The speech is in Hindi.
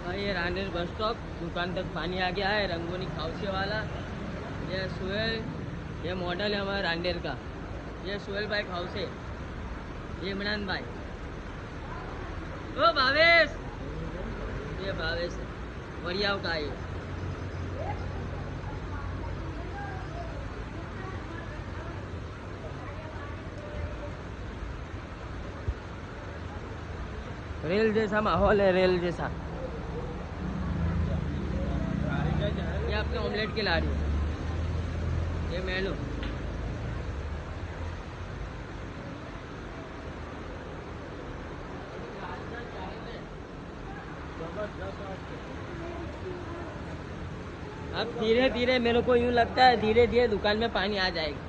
भाई ये रांडेर बस स्टॉप, दुकान तक पानी आ गया है। रंगोनी खाउसे वाला, ये सुहेल, ये मॉडल है हमारा रांडेर का। ये सुहेल भाई खाउसे, ये इमरान भाई, ओ भावेश, ये भावेश है बढ़िया का ये। रेल जैसा माहौल है, रेल जैसा। ये आपके ऑमलेट की लाड़ी है, ये मेनू। अब धीरे धीरे मेरे को यूँ लगता है धीरे धीरे दुकान में पानी आ जाएगा।